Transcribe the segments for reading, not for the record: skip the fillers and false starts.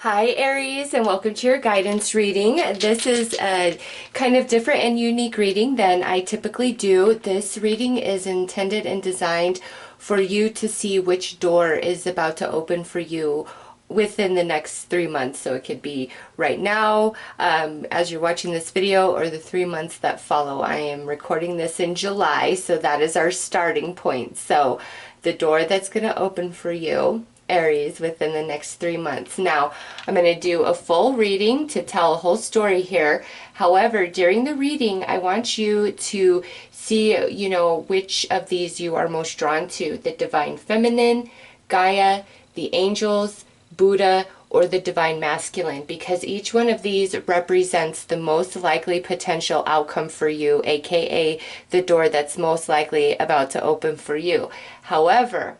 Hi Aries, and welcome to your guidance reading. This is a kind of different and unique reading than I typically do. This reading is intended and designed for you to see which door is about to open for you within the next 3 months. So it could be right now, as you're watching this video, or the 3 months that follow. I am recording this in July, so that is our starting point. So the door that's going to open for you, Aries, within the next 3 months. Now, I'm going to do a full reading to tell a whole story here. However, during the reading, I want you to see, which of these you are most drawn to: the Divine Feminine, Gaia, the angels, Buddha, or the Divine Masculine, because each one of these represents the most likely potential outcome for you, aka the door that's most likely about to open for you. However,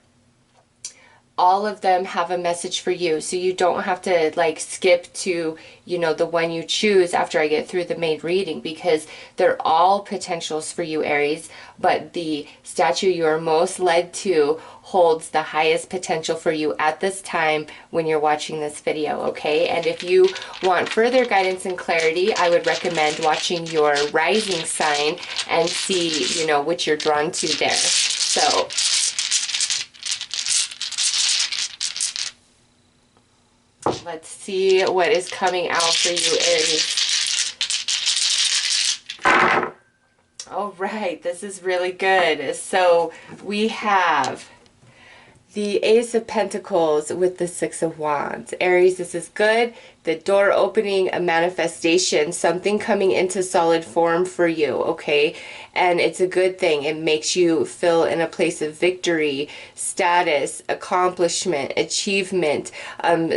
all of them have a message for you, so you don't have to skip to the one you choose after I get through the main reading, because they're all potentials for you, Aries, but the statue you are most led to holds the highest potential for you at this time when you're watching this video. Okay, and if you want further guidance and clarity, I would recommend watching your rising sign and see which you're drawn to there. So let's see what is coming out for you, Aries. All right, this is really good. So we have the Ace of Pentacles with the Six of Wands. Aries, this is good. The door opening, a manifestation, something coming into solid form for you, okay? And it's a good thing. It makes you feel in a place of victory, status, accomplishment, achievement.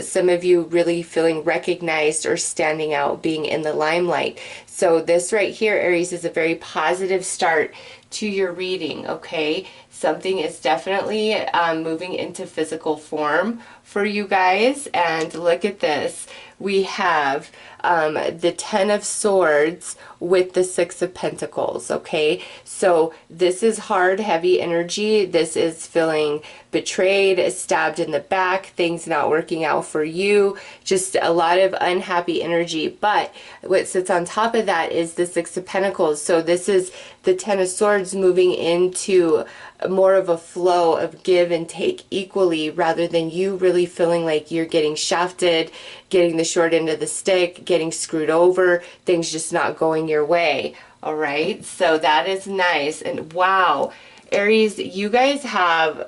Some of you really feeling recognized or standing out, being in the limelight. So this right here, Aries, is a very positive start to your reading, okay? Something is definitely moving into physical form for you guys. And look at this. We have the Ten of Swords with the Six of Pentacles, okay? So this is hard, heavy energy. This is feeling betrayed, stabbed in the back, things not working out for you, just a lot of unhappy energy. But what sits on top of that is the Six of Pentacles. So this is the Ten of Swords moving into more of a flow of give and take equally, rather than you really feeling like you're getting shafted, getting the short end of the stick, getting screwed over, things just not going your way. All right, so that is nice. And wow, Aries, you guys have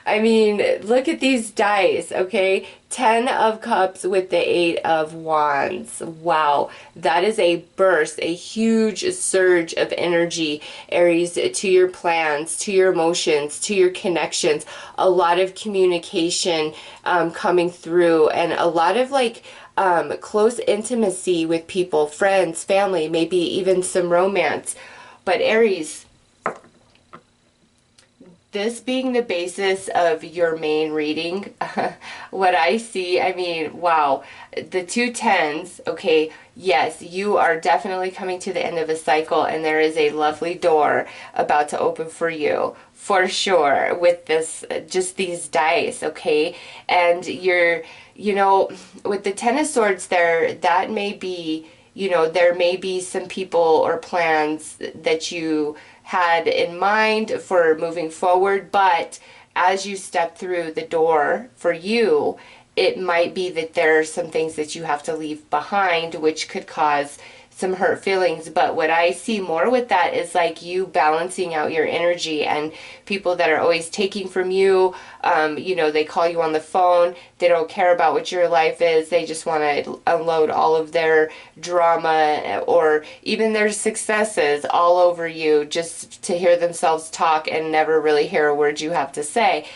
I mean, look at these dice, okay? 10 of Cups with the 8 of Wands. Wow, that is a burst, a huge surge of energy, Aries, to your plans, to your emotions, to your connections. A lot of communication coming through, and a lot of close intimacy with people, friends, family, maybe even some romance. But Aries, this being the basis of your main reading, what I see, I mean, wow, the two tens, okay, yes, you are definitely coming to the end of a cycle, and there is a lovely door about to open for you, for sure, with this, just these dice, okay? And you're, with the Ten of Swords there, that may be, there may be some people or plans that you had in mind for moving forward, but as you step through the door for you, it might be that there are some things that you have to leave behind, which could cause some hurt feelings. But what I see more with that is you balancing out your energy, and people that are always taking from you, they call you on the phone, they don't care about what your life is, they just want to unload all of their drama or even their successes all over you, just to hear themselves talk and never really hear a word you have to say.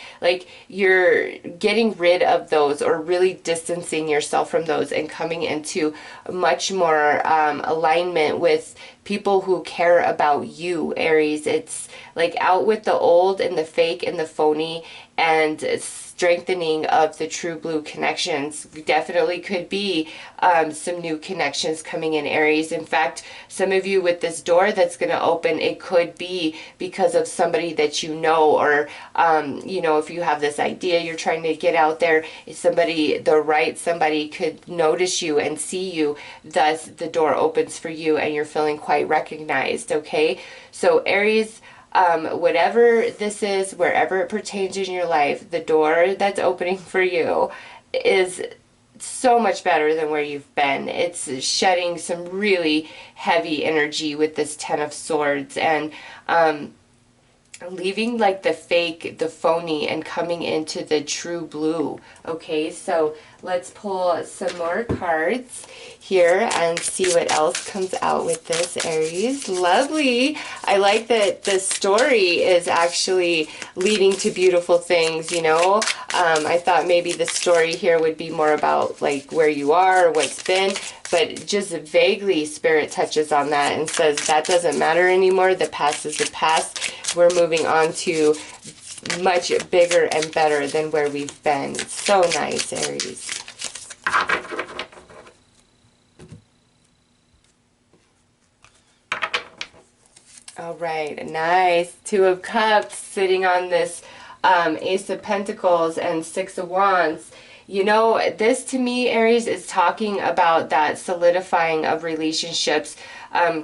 You're getting rid of those, or really distancing yourself from those, and coming into much more alignment with people who care about you, Aries. It's out with the old and the fake and the phony, and strengthening of the true blue connections. Definitely could be some new connections coming in, Aries. In fact, some of you with this door that's going to open, it could be because of somebody that you know, or you know, if you have this idea you're trying to get out there, somebody could notice you and see you, thus the door opens for you and you're feeling quite recognized. Okay, so Aries, whatever this is, wherever it pertains in your life, the door that's opening for you is so much better than where you've been. It's shedding some really heavy energy with this Ten of Swords, and leaving like the fake, the phony, and coming into the true blue. Okay, so let's pull some more cards here and see what else comes out with this, Aries. Lovely. I like that the story is actually leading to beautiful things, you know. I thought maybe the story here would be more about like where you are or what's been, but just vaguely Spirit touches on that and says that doesn't matter anymore. The past is the past. We're moving on to much bigger and better than where we've been. So nice, Aries. All right, nice. Two of Cups sitting on this Ace of Pentacles and Six of Wands. You know, this to me, Aries, is talking about that solidifying of relationships,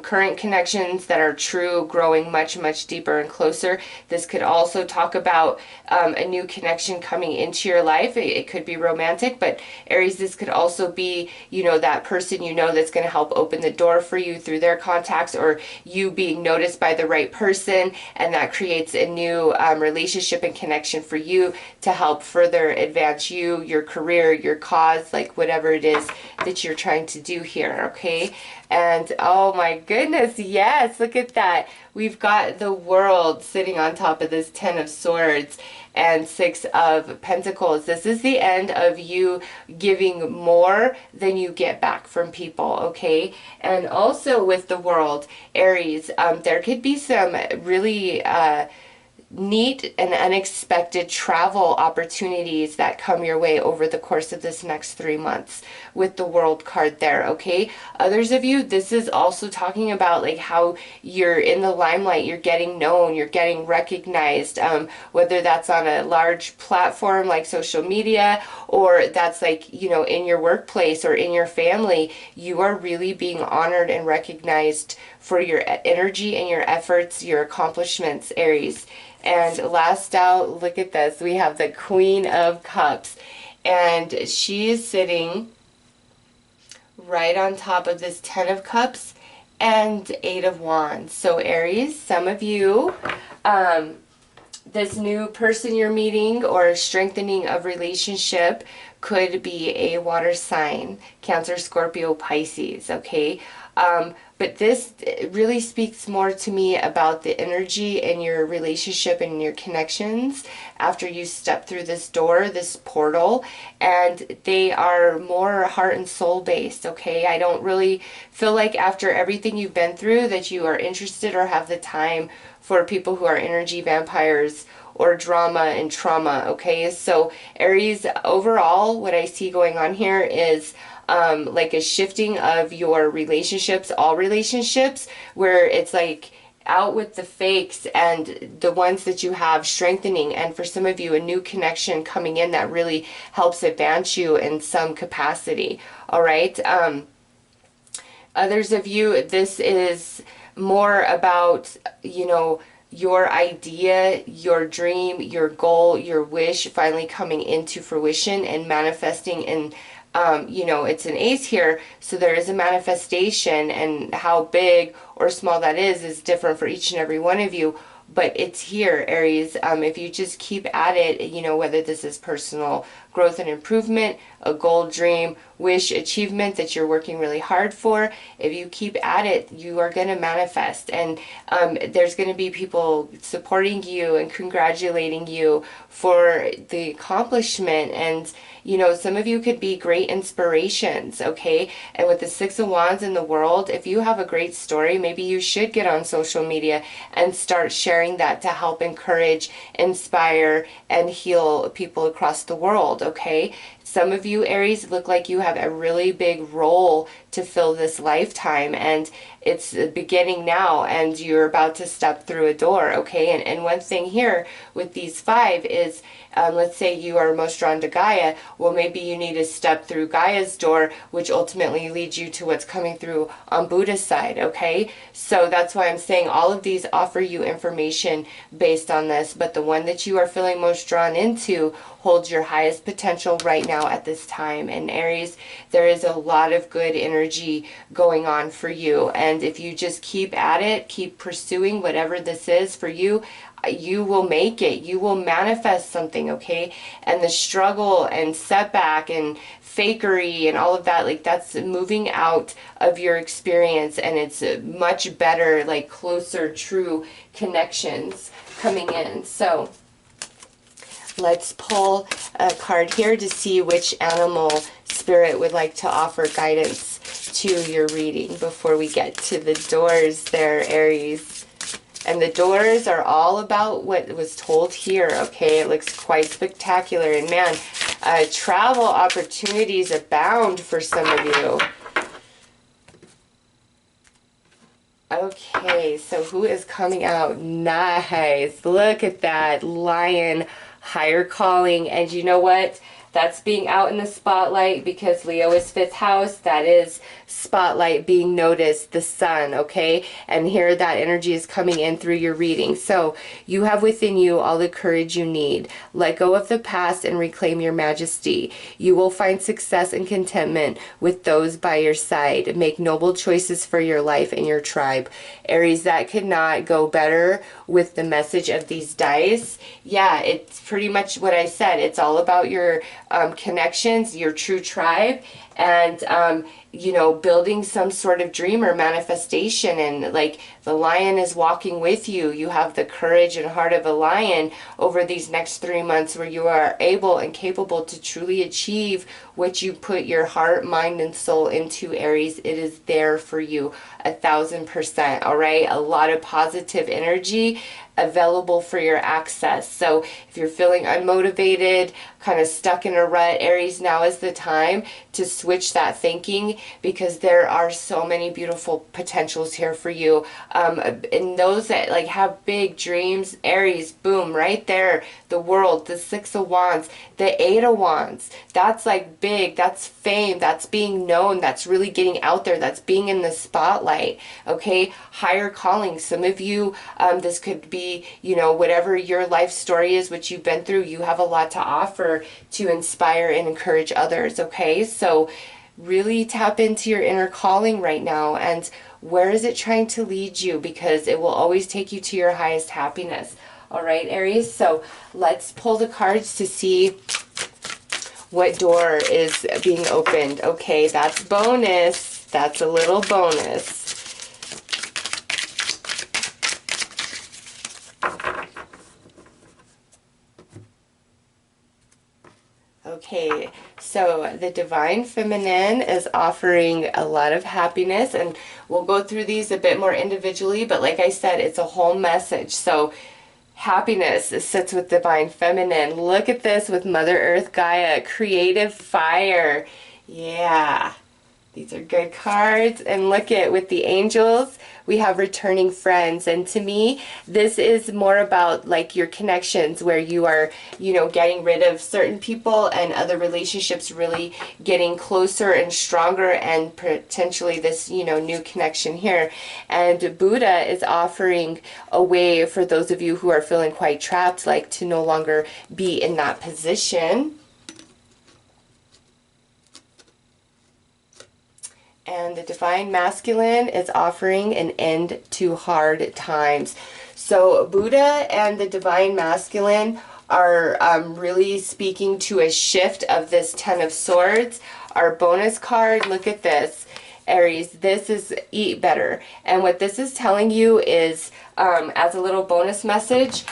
current connections that are true, growing much, much deeper and closer. This could also talk about a new connection coming into your life. It could be romantic, but Aries, this could also be, you know, that person you know that's going to help open the door for you through their contacts, or you being noticed by the right person, and that creates a new relationship and connection for you to help further advance you, your career, your cause, like whatever it is that you're trying to do here. Okay, and oh my goodness, yes, look at that. We've got the World sitting on top of this Ten of Swords and Six of Pentacles. This is the end of you giving more than you get back from people, okay? And also with the World, Aries, there could be some really neat and unexpected travel opportunities that come your way over the course of this next 3 months with the World card there, okay? Others of you, this is also talking about like how you're in the limelight, you're getting known, you're getting recognized, whether that's on a large platform like social media, or that's like, you know, in your workplace or in your family. You are really being honored and recognized for your energy and your efforts, your accomplishments, Aries. And last out, look at this. We have the Queen of Cups. And she is sitting right on top of this Ten of Cups and Eight of Wands. So Aries, some of you, this new person you're meeting or strengthening of relationship could be a water sign, Cancer, Scorpio, Pisces, okay? But this really speaks more to me about the energy in your relationship and your connections after you step through this door, this portal, and they are more heart and soul based, okay? I don't really feel like after everything you've been through that you are interested or have the time for people who are energy vampires or drama and trauma, okay? So Aries, overall, what I see going on here is like a shifting of your relationships, all relationships, where it's like out with the fakes and the ones that you have strengthening, and for some of you a new connection coming in that really helps advance you in some capacity. All right, others of you, this is more about, you know, your idea, your dream, your goal, your wish finally coming into fruition and manifesting in, you know, it's an ace here, so there is a manifestation, and how big or small that is different for each and every one of you, but it's here, Aries. If you just keep at it, you know, whether this is personal growth and improvement, a goal, dream, wish, achievement that you're working really hard for. If you keep at it, you are going to manifest. And there's going to be people supporting you and congratulating you for the accomplishment. And you know, some of you could be great inspirations, okay? And with the Six of Wands in the world, if you have a great story, maybe you should get on social media and start sharing that to help encourage, inspire, and heal people across the world, okay? Some of you, Aries, look like you have a really big role to fill this lifetime, and it's beginning now, and you're about to step through a door, okay? And one thing here with these five is, let's say you are most drawn to Gaia, well, maybe you need to step through Gaia's door, which ultimately leads you to what's coming through on Buddha's side, okay? So that's why I'm saying all of these offer you information based on this, but the one that you are feeling most drawn into holds your highest potential right now at this time. And Aries, there is a lot of good energy going on for you. And if you just keep at it, keep pursuing whatever this is for you, you will make it. You will manifest something, okay? And the struggle and setback and fakery and all of that, like, that's moving out of your experience, and it's much better, like closer, true connections coming in. So let's pull a card here to see which animal spirit would like to offer guidance to your reading before we get to the doors there, Aries. And the doors are all about what was told here, okay? It looks quite spectacular. And man, travel opportunities abound for some of you. Okay, so who is coming out? Nice. Look at that. Lion, higher calling. And you know what? That's being out in the spotlight because Leo is 5th house. That is spotlight, being noticed, the sun, okay? And here that energy is coming in through your reading. So you have within you all the courage you need. Let go of the past and reclaim your majesty. You will find success and contentment with those by your side. Make noble choices for your life and your tribe. Aries, that could not go better with the message of these dice. Yeah, it's pretty much what I said. It's all about your connections, your true tribe, and you know, building some sort of dream or manifestation. And like, the lion is walking with you. You have the courage and heart of a lion over these next 3 months, where you are able and capable to truly achieve what you put your heart, mind, and soul into, Aries. It is there for you 1000%. All right, a lot of positive energy available for your access. So if you're feeling unmotivated, kind of stuck in a rut, Aries, now is the time to switch that thinking, because there are so many beautiful potentials here for you. And those that like have big dreams, Aries, boom, right there, the world, the 6 of Wands, the 8 of Wands, that's like big, that's fame, that's being known, that's really getting out there, that's being in the spotlight, okay? Higher calling. Some of you, this could be, you know, whatever your life story is, what you've been through, you have a lot to offer to inspire and encourage others, okay? So really tap into your inner calling right now, and where is it trying to lead you, because it will always take you to your highest happiness. All right, Aries, so let's pull the cards to see what door is being opened. Okay, that's bonus. That's a little bonus. Okay, so the Divine Feminine is offering a lot of happiness, and we'll go through these a bit more individually, but like I said, it's a whole message. So happiness sits with Divine Feminine. Look at this with Mother Earth, Gaia, creative fire. Yeah, these are good cards. And look at, with the angels, we have returning friends. And to me, this is more about like your connections, where you are, you know, getting rid of certain people and other relationships, really getting closer and stronger, and potentially this, you know, new connection here. And Buddha is offering a way for those of you who are feeling quite trapped, like to no longer be in that position. And the Divine Masculine is offering an end to hard times. So Buddha and the Divine Masculine are really speaking to a shift of this Ten of Swords. Our bonus card, look at this, Aries, this is eat better. And what this is telling you is, as a little bonus message,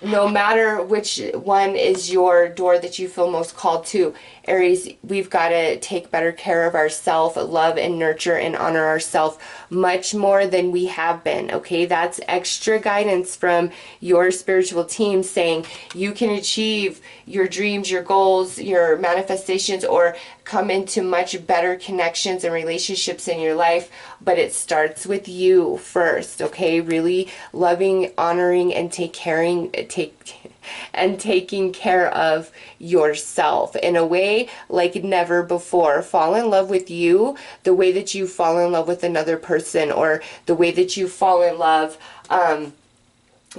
no matter which one is your door that you feel most called to, Aries, we've got to take better care of ourselves, love and nurture and honor ourselves much more than we have been, okay? That's extra guidance from your spiritual team saying you can achieve your dreams, your goals, your manifestations, or come into much better connections and relationships in your life, but it starts with you first, okay? Really loving, honoring, and taking care of yourself in a way like never before. Fall in love with you the way that you fall in love with another person, or the way that you fall in love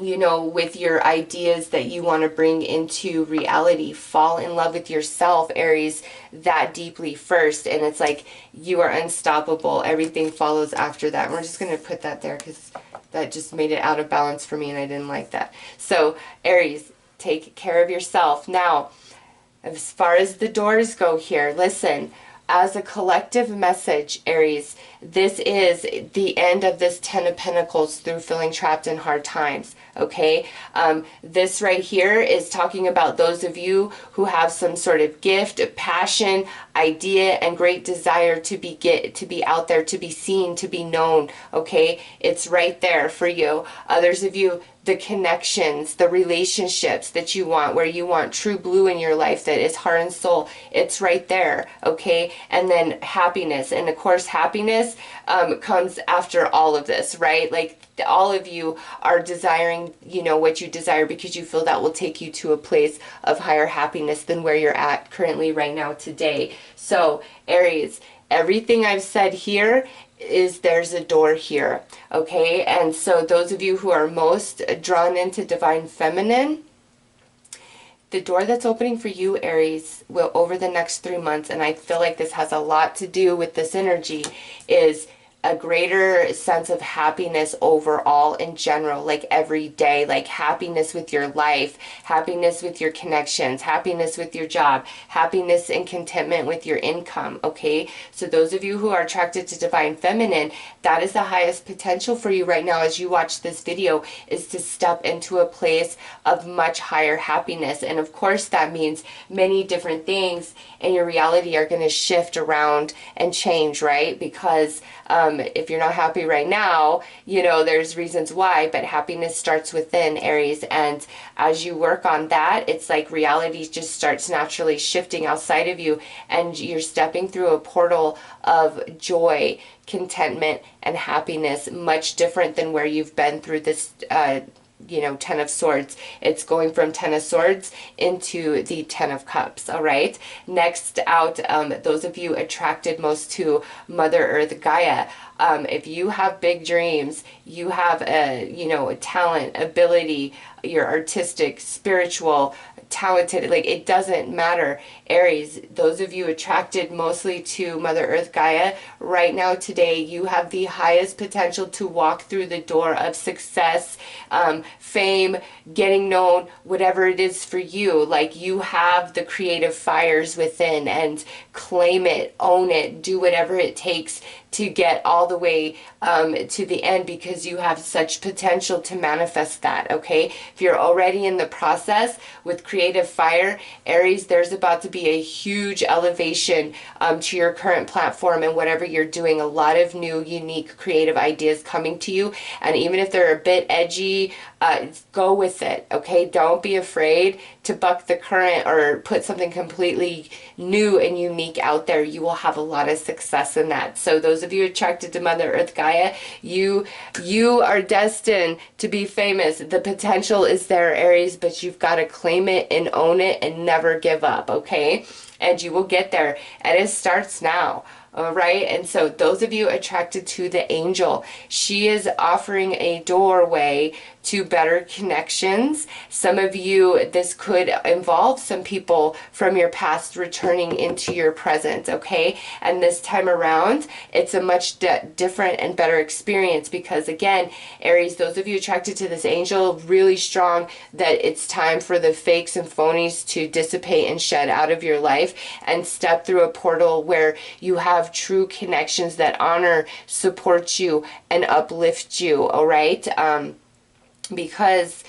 you know, with your ideas that you want to bring into reality. Fall in love with yourself, Aries, that deeply first, and it's like you are unstoppable. Everything follows after that. And we're just going to put that there because that just made it out of balance for me and I didn't like that. So Aries, take care of yourself. Now, as far as the doors go here, listen, as a collective message, Aries, this is the end of this Ten of Pentacles through feeling trapped in hard times, okay? This right here is talking about those of you who have some sort of gift, passion, idea, and great desire to be out there, to be seen, to be known, okay? It's right there for you. Others of you, the connections, the relationships that you want, where you want true blue in your life that is heart and soul, it's right there, okay? And then happiness, and of course happiness comes after all of this, right? Like all of you are desiring, you know, what you desire because you feel that will take you to a place of higher happiness than where you're at currently right now today. So Aries, everything I've said here is there's a door here, okay? And so those of you who are most drawn into divine feminine, the door that's opening for you, Aries, will over the next 3 months, and I feel like this has a lot to do with this energy, is a greater sense of happiness overall in general, like every day, like happiness with your life, happiness with your connections, happiness with your job, happiness and contentment with your income, okay? So those of you who are attracted to divine feminine, that is the highest potential for you right now as you watch this video, is to step into a place of much higher happiness. And of course that means many different things in your reality are going to shift around and change, right? Because if you're not happy right now, you know, there's reasons why, but happiness starts within, Aries. And as you work on that, it's like reality just starts naturally shifting outside of you, and you're stepping through a portal of joy, contentment, and happiness, much different than where you've been through this you know, Ten of Swords. It's going from Ten of Swords into the Ten of Cups, all right? Next out, those of you attracted most to Mother Earth Gaia, if you have big dreams, you have a, you know, a talent, ability, you're artistic, spiritual, talented, like it doesn't matter, Aries, those of you attracted mostly to Mother Earth Gaia, right now today you have the highest potential to walk through the door of success, fame, getting known, whatever it is for you. Like you have the creative fires within, and claim it, own it, do whatever it takes to get all the way to the end, because you have such potential to manifest that, okay? If you're already in the process with creative fire, Aries, there's about to be a huge elevation to your current platform and whatever you're doing. A lot of new, unique, creative ideas coming to you, and even if they're a bit edgy, go with it, okay? Don't be afraid to buck the current or put something completely new and unique out there. You will have a lot of success in that. So those of you attracted to Mother Earth Gaia, you are destined to be famous. The potential is there, Aries, but you've got to claim it and own it and never give up, okay? And you will get there, and it starts now. All right, and so those of you attracted to the angel, she is offering a doorway to better connections. Some of you, this could involve some people from your past returning into your present, okay? And this time around, it's a much different and better experience because, again, Aries, those of you attracted to this angel, really strong that it's time for the fakes and phonies to dissipate and shed out of your life and step through a portal where you have true connections that honor, support you, and uplift you, all right? Because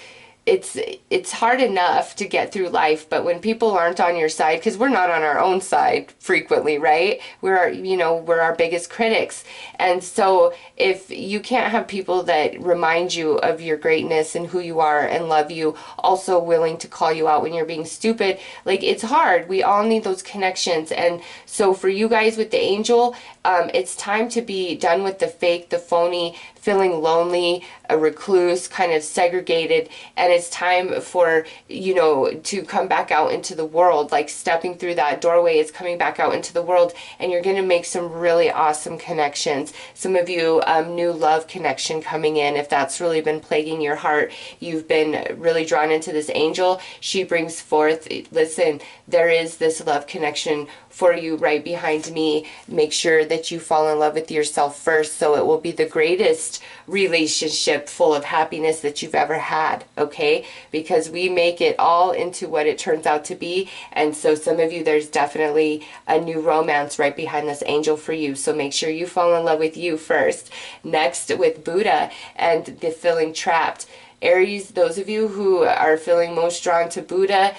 it's hard enough to get through life, but when people aren't on your side, because we're not on our own side frequently, right? We're our biggest critics. And so if you can't have people that remind you of your greatness and who you are and love you, also willing to call you out when you're being stupid, like, it's hard. We all need those connections. And so for you guys with the angel, it's time to be done with the fake, the phony, feeling lonely, a recluse, kind of segregated, and it's time for, to come back out into the world. Like, stepping through that doorway is coming back out into the world, and you're going to make some really awesome connections. Some of you, new love connection coming in. If that's really been plaguing your heart, you've been really drawn into this angel. She brings forth, listen, there is this love connection for you right behind me. Make sure that you fall in love with yourself first, so it will be the greatest relationship full of happiness that you've ever had, okay? Because we make it all into what it turns out to be. And so some of you, there's definitely a new romance right behind this angel for you. So make sure you fall in love with you first. Next, with Buddha and the feeling trapped. Aries, those of you who are feeling most drawn to Buddha,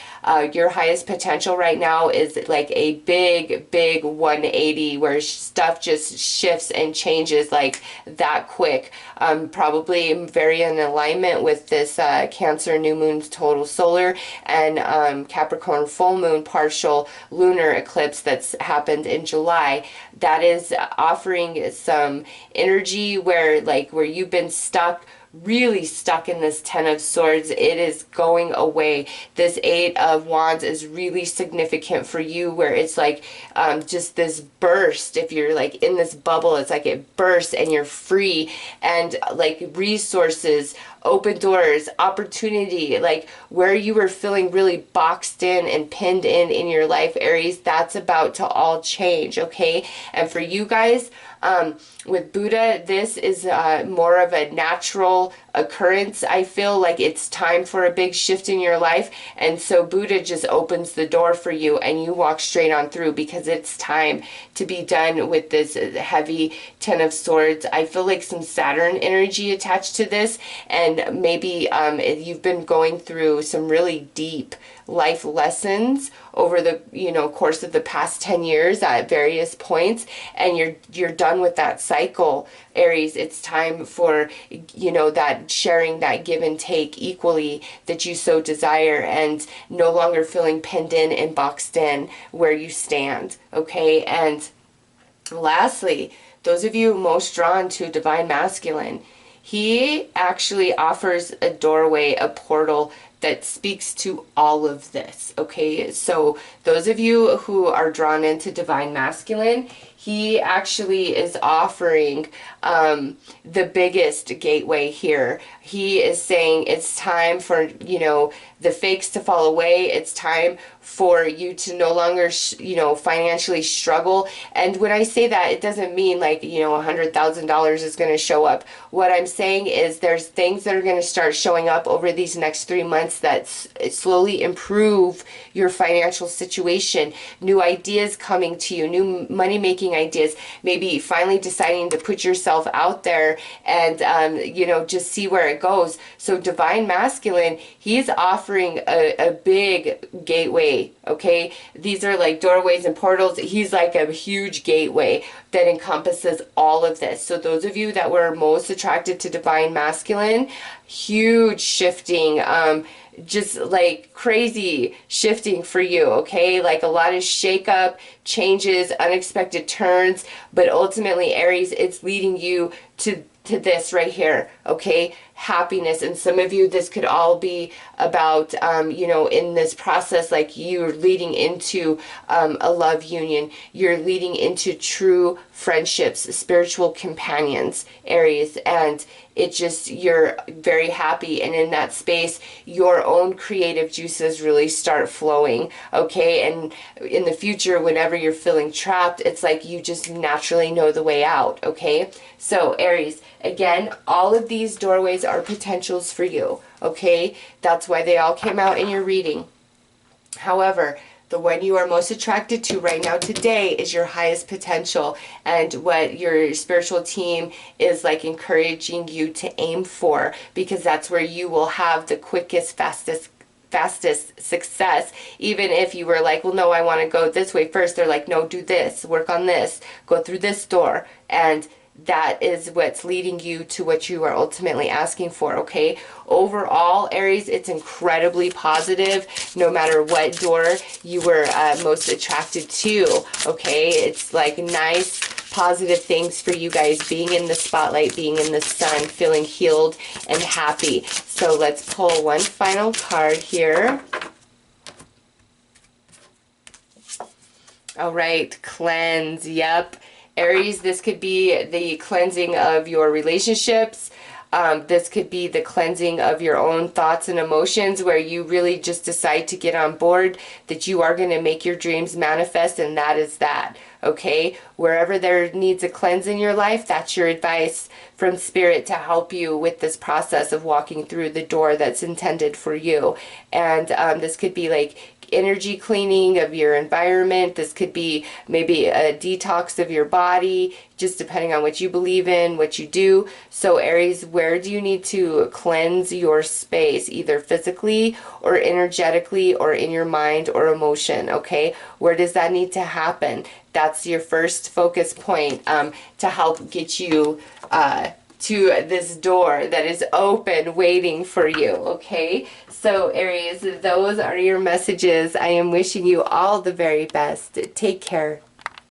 your highest potential right now is like a big 180 where stuff just shifts and changes like that quick. Probably very in alignment with this Cancer new moon total solar and Capricorn full moon partial lunar eclipse that's happened in July. That is offering some energy where you've been stuck, really stuck in this Ten of Swords. It is going away. This Eight of Wands is really significant for you, where it's like just this burst. If you're like in this bubble, it's like it bursts and you're free, and like resources, open doors, opportunity, like where you were feeling really boxed in and pinned in your life, Aries, that's about to all change, okay? And for you guys, with Buddha, this is more of a natural occurrence. I feel like it's time for a big shift in your life, and so Buddha just opens the door for you and you walk straight on through, because it's time to be done with this heavy Ten of Swords. I feel like some Saturn energy attached to this, and maybe you've been going through some really deep life lessons over the course of the past 10 years at various points, and you're done with that cycle, Aries. It's time for that sharing, that give and take equally that you so desire, and no longer feeling pinned in and boxed in where you stand, okay? And lastly, those of you most drawn to divine masculine, he actually offers a doorway, a portal that speaks to all of this, okay? So those of you who are drawn into divine masculine, he actually is offering the biggest gateway here. He is saying it's time for, the fakes to fall away. It's time for you to no longer, financially struggle. And when I say that, it doesn't mean like, $100,000 is going to show up. What I'm saying is there's things that are going to start showing up over these next 3 months that slowly improve your financial situation. New ideas coming to you, new money-making ideas, maybe finally deciding to put yourself out there and, just see where it goes. So divine masculine, he's offering a big gateway, okay? These are like doorways and portals. He's like a huge gateway that encompasses all of this. So those of you that were most attracted to divine masculine, huge shifting, just like crazy shifting for you, okay? Like a lot of shakeup, changes, unexpected turns, but ultimately, Aries, it's leading you to this right here, okay? Happiness. And some of you, this could all be about, you know, in this process, like you're leading into a love union. You're leading into true friendships, spiritual companions, Aries. And it just, you're very happy. And in that space, your own creative juices really start flowing, okay? And in the future, whenever you're feeling trapped, it's like you just naturally know the way out, okay? So Aries, again, all of these doorways are potentials for you, okay? That's why they all came out in your reading. However, the one you are most attracted to right now today is your highest potential, and what your spiritual team is like encouraging you to aim for, because that's where you will have the quickest, fastest success. Even if you were like, well, no, I want to go this way first, they're like, no, do this, work on this, go through this door, and that is what's leading you to what you are ultimately asking for, okay? Overall, Aries, it's incredibly positive no matter what door you were most attracted to, okay? It's like nice, positive things for you guys, being in the spotlight, being in the sun, feeling healed and happy. So let's pull one final card here. All right, cleanse, yep. Aries, this could be the cleansing of your relationships. This could be the cleansing of your own thoughts and emotions, where you really just decide to get on board that you are going to make your dreams manifest, and that is that, okay? Wherever there needs a cleanse in your life, that's your advice from Spirit to help you with this process of walking through the door that's intended for you. And this could be like energy cleaning of your environment. This could be maybe a detox of your body, just depending on what you believe in, what you do. So Aries, where do you need to cleanse your space, either physically or energetically or in your mind or emotion, okay? Where does that need to happen? That's your first focus point to help get you to this door that is open waiting for you, okay? So Aries, those are your messages. I am wishing you all the very best. Take care.